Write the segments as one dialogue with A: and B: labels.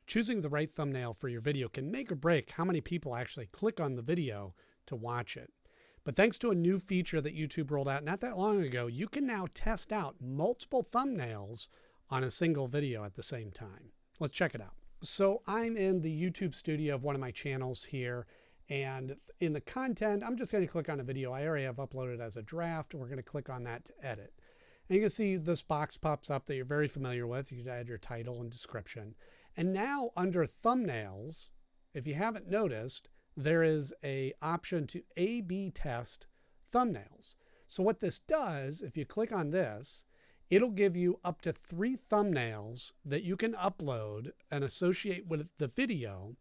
A: choosing the right thumbnail for your video can make or break how many people actually click on the video to watch it. But thanks to a new feature that YouTube rolled out not that long ago, you can now test out multiple thumbnails on a single video at the same time. Let's check it out. So I'm in the YouTube studio of one of my channels here, and in the content, I'm just going to click on a video I already have uploaded as a draft. We're going to click on that to edit. And you can see this box pops up that you're very familiar with. You can add your title and description. And now under thumbnails, if you haven't noticed, there is an option to A/B test thumbnails. So what this does, if you click on this, it'll give you up to 3 thumbnails that you can upload and associate with the video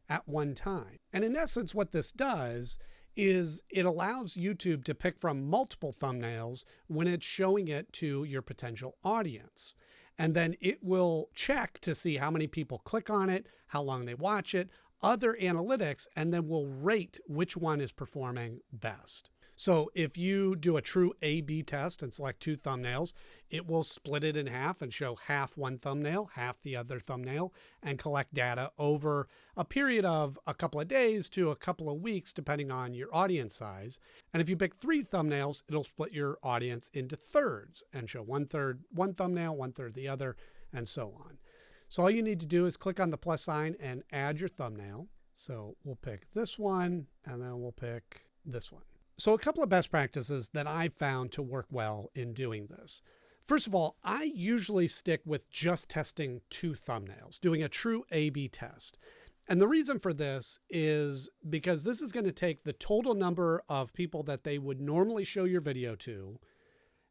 A: at one time. And in essence, what this does is it allows YouTube to pick from multiple thumbnails when it's showing it to your potential audience. And then it will check to see how many people click on it, how long they watch it, other analytics, and then will rate which one is performing best. So if you do a true A/B test and select 2 thumbnails, it will split it in half and show half one thumbnail, half the other thumbnail, and collect data over a period of a couple of days to a couple of weeks, depending on your audience size. And if you pick 3 thumbnails, it'll split your audience into thirds and show 1/3 one thumbnail, 1/3 the other, and so on. So all you need to do is click on the plus sign and add your thumbnail. So we'll pick this one, and then we'll pick this one. So a couple of best practices that I've found to work well in doing this. First of all, I usually stick with just testing 2 thumbnails, doing a true A/B test. And the reason for this is because this is going to take the total number of people that they would normally show your video to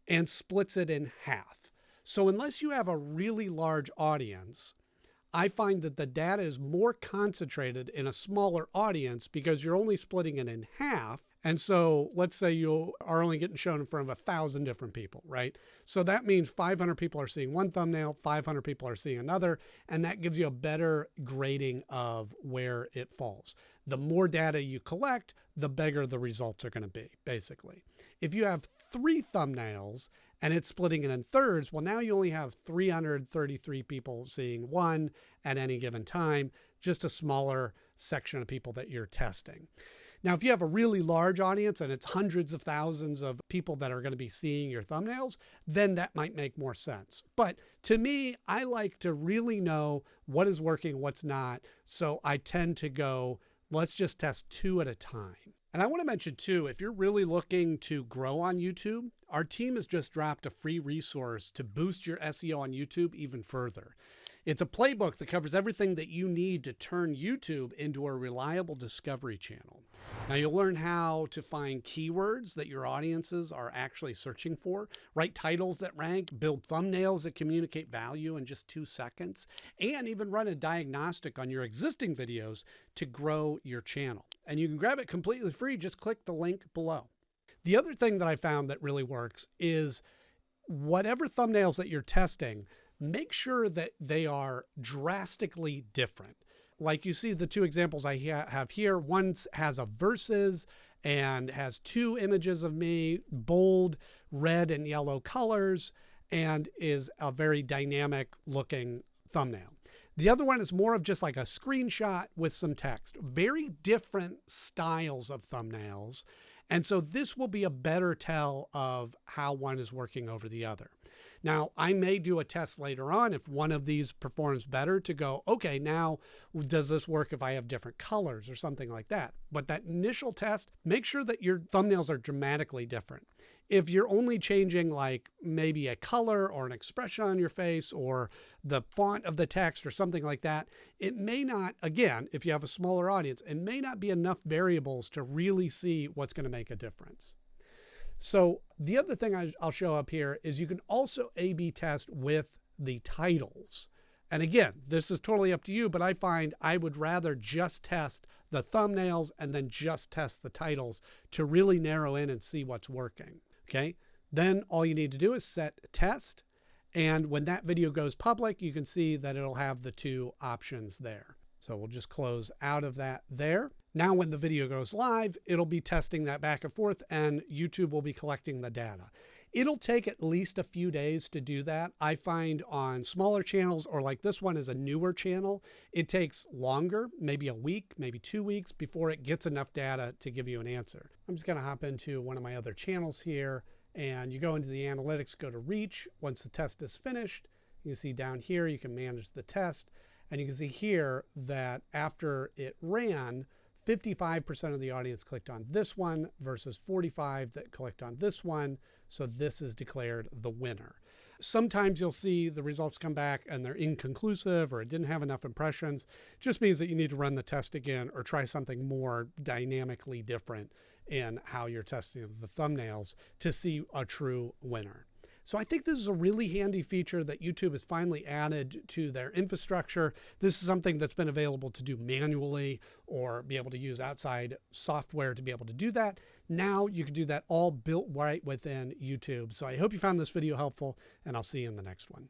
A: and splits it in half. So unless you have a really large audience, I find that the data is more concentrated in a smaller audience because you're only splitting it in half. And so let's say you are only getting shown in front of 1,000 different people, right? So that means 500 people are seeing one thumbnail, 500 people are seeing another, and that gives you a better grading of where it falls. The more data you collect, the bigger the results are going to be, basically. If you have 3 thumbnails and it's splitting it in thirds, well, now you only have 333 people seeing one at any given time, just a smaller section of people that you're testing. Now, if you have a really large audience and it's hundreds of thousands of people that are going to be seeing your thumbnails, then that might make more sense. But to me, I like to really know what is working, what's not. So I tend to go, let's just test 2 at a time. And I want to mention too, if you're really looking to grow on YouTube, our team has just dropped a free resource to boost your SEO on YouTube even further. It's a playbook that covers everything that you need to turn YouTube into a reliable discovery channel. Now you'll learn how to find keywords that your audiences are actually searching for, write titles that rank, build thumbnails that communicate value in just 2 seconds, and even run a diagnostic on your existing videos to grow your channel. And you can grab it completely free. Just click the link below. The other thing that I found that really works is whatever thumbnails that you're testing, make sure that they are drastically different. Like you see the 2 examples I have here. One has a versus and has 2 images of me, bold red and yellow colors, and is a very dynamic looking thumbnail. The other one is more of just like a screenshot with some text. Very different styles of thumbnails. And so this will be a better tell of how one is working over the other. Now, I may do a test later on if one of these performs better to go, okay, now does this work if I have different colors or something like that? But that initial test, make sure that your thumbnails are dramatically different. If you're only changing like maybe a color or an expression on your face or the font of the text or something like that, it may not, again, if you have a smaller audience, it may not be enough variables to really see what's going to make a difference. So the other thing I'll show up here is you can also A/B test with the titles. And again, this is totally up to you, but I find I would rather just test the thumbnails and then just test the titles to really narrow in and see what's working. Okay. Then all you need to do is set test. And when that video goes public, you can see that it'll have the 2 options there. So we'll just close out of that there. Now, when the video goes live, it'll be testing that back and forth and YouTube will be collecting the data. It'll take at least a few days to do that. I find on smaller channels, or like this one is a newer channel, it takes longer, maybe a week, maybe 2 weeks before it gets enough data to give you an answer. I'm just going to hop into one of my other channels here, and you go into the analytics, go to reach. Once the test is finished, you can see down here, you can manage the test. And you can see here that after it ran, 55% of the audience clicked on this one versus 45% that clicked on this one. So this is declared the winner. Sometimes you'll see the results come back and they're inconclusive or it didn't have enough impressions. It just means that you need to run the test again or try something more dynamically different in how you're testing the thumbnails to see a true winner. So I think this is a really handy feature that YouTube has finally added to their infrastructure. This is something that's been available to do manually or be able to use outside software to be able to do that. Now you can do that all built right within YouTube. So I hope you found this video helpful, and I'll see you in the next one.